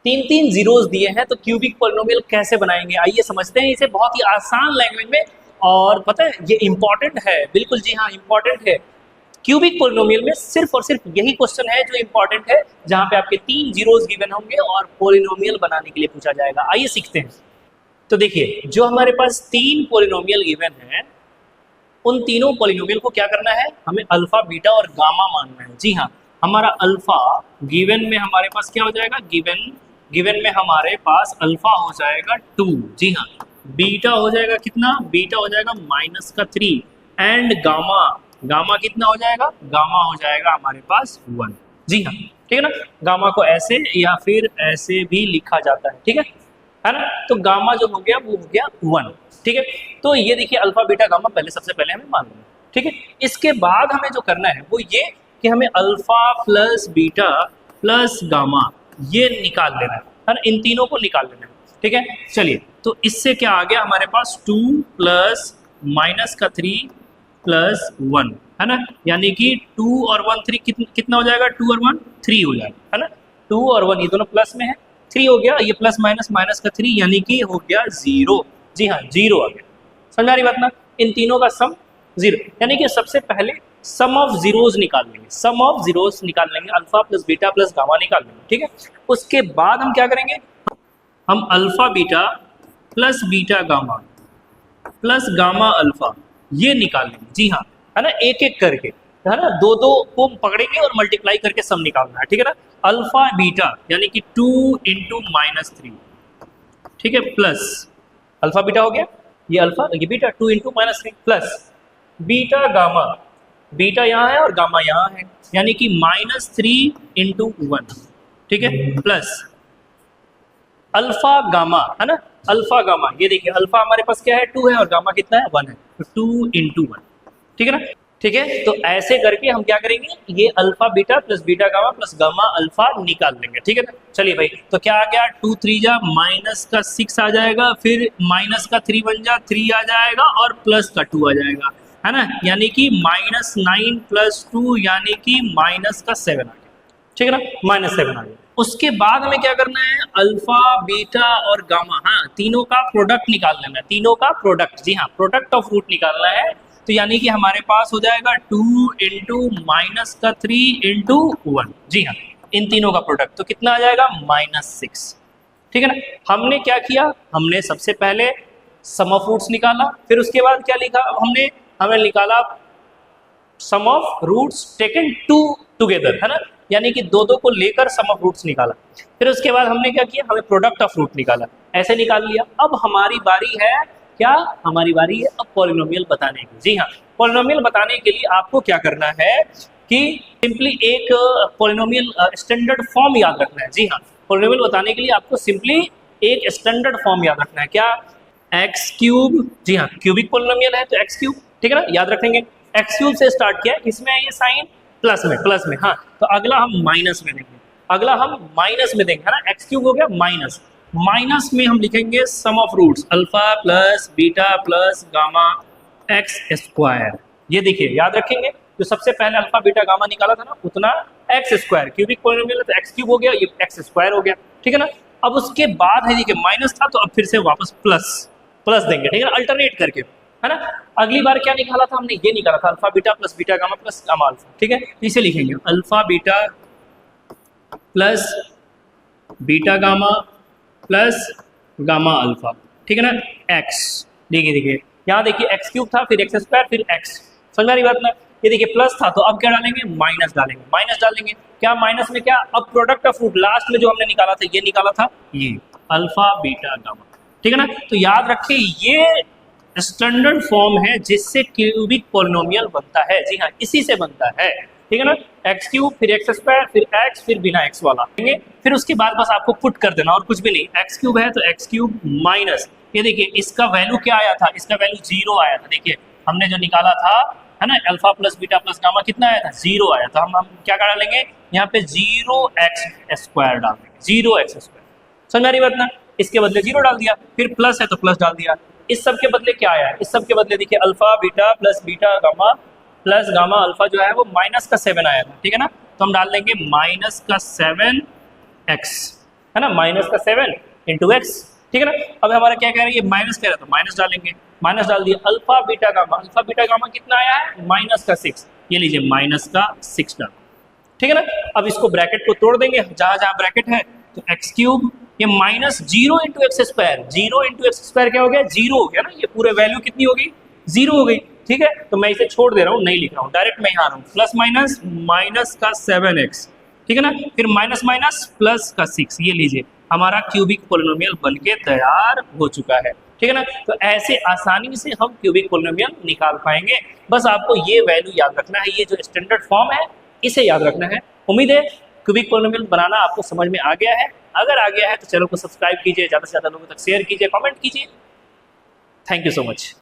तीन तीन जीरोस दिए हैं, तो क्यूबिक पॉलिनोमियल कैसे बनाएंगे, आइए समझते हैं इसे बहुत ही आसान लैंग्वेज में। और पता है ये इंपॉर्टेंट है, बिल्कुल जी हाँ इंपॉर्टेंट है। क्यूबिक पॉलिनोमियल में सिर्फ और सिर्फ यही क्वेश्चन है जो इंपॉर्टेंट है, जहां पे आपके तीन जीरोस गिवन होंगे और पॉलिनोमियल बनाने के लिए पूछा जाएगा। आइए सीखते हैं। तो देखिए जो हमारे पास तीन पॉलिनोमियल गिवन है, उन तीनों पॉलिनोमियल को क्या करना है, हमें अल्फा बीटा और गामा मानना है। जी हाँ, हमारा अल्फा गिवन में हमारे पास क्या हो जाएगा, गिवन में हमारे पास अल्फा हो जाएगा 2। जी हाँ, बीटा हो जाएगा कितना, बीटा हो जाएगा -3 एंड गामा कितना हो जाएगा, गामा हो जाएगा हमारे पास 1। जी हाँ ठीक है ना, गामा को ऐसे या फिर ऐसे भी लिखा जाता है ना। तो गामा जो हो गया वो हो गया 1। ठीक है, तो ये देखिए अल्फा बीटा गामा पहले सबसे पहले हमें मान लेना। ठीक है, इसके बाद हमें जो करना है वो ये कि हमें alpha plus beta plus gamma ये निकाल लेना है ना, इन तीनों को निकाल लेना है। ठीक है, चलिए तो इससे क्या आ गया हमारे पास 2 प्लस -3 प्लस 1 है ना, यानी कि 2 और 1 3 कितना हो जाएगा, 2 और 1 3 हो जाएगा है ना। 2 और 1 ये दोनों प्लस में है, 3 हो गया, ये प्लस माइनस का 3 यानी कि हो गया 0। जी हाँ 0 आ गया, समझ आ रही बात ना। इन तीनों का सम 0, यानी कि सबसे पहले सम ऑफ जीरोस निकाल लेंगे, सम ऑफ जीरोस निकाल लेंगे, alpha plus beta plus gamma निकाल लेंगे। ठीक है, उसके बाद हम क्या करेंगे, हम alpha beta plus beta gamma plus gamma alpha ये निकाल लेंगे। जी हाँ है ना, एक एक करके है ना, दो दो को पकड़ेंगे और मल्टीप्लाई करके सम निकालना है। ठीक है ना, अल्फा बीटा यानी कि 2 × -3 ठीक है, प्लस अल्फा बीटा हो गया, ये अल्फा ये beta 2 × -3 plus beta gamma, beta यहाँ है और गामा यहाँ है, यानी कि -3 × 1 ठीक है, प्लस अल्फा गामा है ना, अल्फा गामा ये देखिए अल्फा हमारे पास क्या है 2 है और गामा कितना है 1 है, तो 2 × 1 ठीक है ना। ठीक है, तो ऐसे करके हम क्या करेंगे, ये alpha beta plus beta gamma plus gamma alpha निकाल लेंगे। ठीक है ना, चलिए भाई तो क्या आ गया, 2 3 जा -6 आ जाएगा, फिर -3 बन जा 3 आ जाएगा और +2 आ जाएगा है ना, यानी कि -9 + 2 यानी कि -7 आ गया। ठीक है ना, -7 आ गया। उसके बाद हमें क्या करना है, अल्फा बीटा और गामा, हाँ तीनों का प्रोडक्ट निकाल लेना है, तीनों का प्रोडक्ट। जी हाँ, प्रोडक्ट ऑफ रूट निकालना है, तो यानी कि हमारे पास हो जाएगा 2 × -3 × 1। जी हाँ, इन तीनों का प्रोडक्ट तो कितना आ जाएगा -6। ठीक है ना, हमने क्या किया, हमने सबसे पहले सम ऑफ रूट्स निकाला, फिर उसके बाद क्या लिखा हमें निकाला सम ऑफ रूट्स टेकन टुगेदर है ना, यानी कि दो दो को लेकर सम ऑफ रूट्स निकाला। फिर उसके बाद हमने क्या किया, हमें प्रोडक्ट ऑफ रूट निकाला, ऐसे निकाल लिया। अब हमारी बारी है क्या, हमारी बारी है अब पॉलिनोमियल बताने की। जी हाँ, पॉलिनोमियल बताने के लिए आपको क्या करना है कि सिंपली एक पॉलिनोमियल स्टैंडर्ड फॉर्म याद रखना है। जी हाँ, पॉलिनोमियल बताने के लिए आपको सिंपली एक स्टैंडर्ड फॉर्म याद रखना है, क्या, x3। जी हाँ, क्यूबिक पॉलिनोमियल है तो x3 ठीक है ना, याद रखेंगे। x3 से स्टार्ट किया, इसमें ये साइन प्लस में हाँ, तो अगला हम माइनस में देंगे, अगला हम माइनस में देंगे है ना, x3 हो गया माइनस में हम लिखेंगे sum of roots alpha plus beta plus gamma x²। ये देखिए याद रखेंगे, जो सबसे पहले अल्फा बीटा गामा निकाला था ना उतना x², क्यूबिक पॉलिनोमियल है तो x³ हो गया, ये x² हो गया। ठीक है ना, अब उसके बाद है देखिए माइनस था तो अब फिर से वापस प्लस देंगे। ठीक है ना, अल्टरनेट करके है ना। अगली बार क्या निकाला था हमने, ये निकाला था alpha beta plus beta gamma plus gamma alpha. ठीक है, इसे लिखेंगे alpha beta plus beta gamma plus gamma alpha. ठीक है ना, x देखिए यहाँ देखिए x³ था, फिर x² फिर x, समझ रही बात ना। ये देखिए प्लस था तो अब क्या डालेंगे, माइनस डालेंगे। क्या माइनस में क्या, अब प्रोडक्ट ऑफ रूट लास्ट में जो हमने निकाला था, ये निकाला था ये अल्फा बीटा गामा। ठीक है ना, तो याद रखिए ये स्टैंडर्ड फॉर्म है जिससे क्यूबिक पॉलिनोमियल बनता है। जी हाँ, इसी से बनता है। ठीक है ना, x³ फिर x² फिर x फिर बिना x वाला, फिर उसके बाद बस आपको पुट कर देना और कुछ भी नहीं। x³ है तो x³ माइनस, ये देखिए इसका वैल्यू क्या आया था, इसका वैल्यू 0 आया था। देखिए हमने जो निकाला था है ना, alpha plus beta plus gamma कितना आया था, 0 आया था। हम क्या डालेंगे यहाँ पे 0x² डाल देंगे, 0x², समझ रही बात ना। इसके बदले 0 डाल दिया, फिर प्लस है तो प्लस डाल दिया। इस सब के बदले क्या आया है, इस सब के बदले देखिए alpha beta plus beta gamma plus gamma alpha जो है वो -7 आया था। ठीक है ना, तो हम डाल देंगे -7x है ना, माइनस का 7 इंटू एक्स, ठीक है ना। अब हमारा क्या कह रहा है, ये माइनस कह रहा है तो माइनस डालेंगे, माइनस डाल दिया। अल्फा बीटा गामा कितना आया है, माइनस का 6, ये लीजिए माइनस का 6 डाल, ठीक है ना। अब इसको ब्रैकेट को तोड़ देंगे, जहां जहां ब्रैकेट है तो एक्स क्यूब, ये minus 0 into x square, 0 into x square क्या हो गया, 0 हो गया ना, ये पूरे वैल्यू कितनी हो गई, 0 हो गई, ठीक है। तो मैं इसे छोड़ दे रहा हूँ, नहीं लिख रहा हूँ, डायरेक्ट मैं यहाँ आ रहा हूँ, प्लस माइनस माइनस का 7x, ठीक है ना, फिर माइनस माइनस प्लस का 6, ये लीजिए हमारा क्यूबिक पोलिनोमियल बनके तैयार हो चुका है, ठीक है ना। तो ऐसे आसानी से हम क्यूबिक पोलिनोमियल निकाल पाएंगे, बस आपको ये वैल्यू याद रखना है, ये जो स्टैंडर्ड फॉर्म है इसे याद रखना है। उम्मीद है क्यूबिक पोलिनोमियल बनाना आपको समझ में आ गया है, अगर आ गया है तो चैनल को सब्सक्राइब कीजिए, ज़्यादा से ज़्यादा लोगों तक शेयर कीजिए, कमेंट कीजिए। Thank you so much.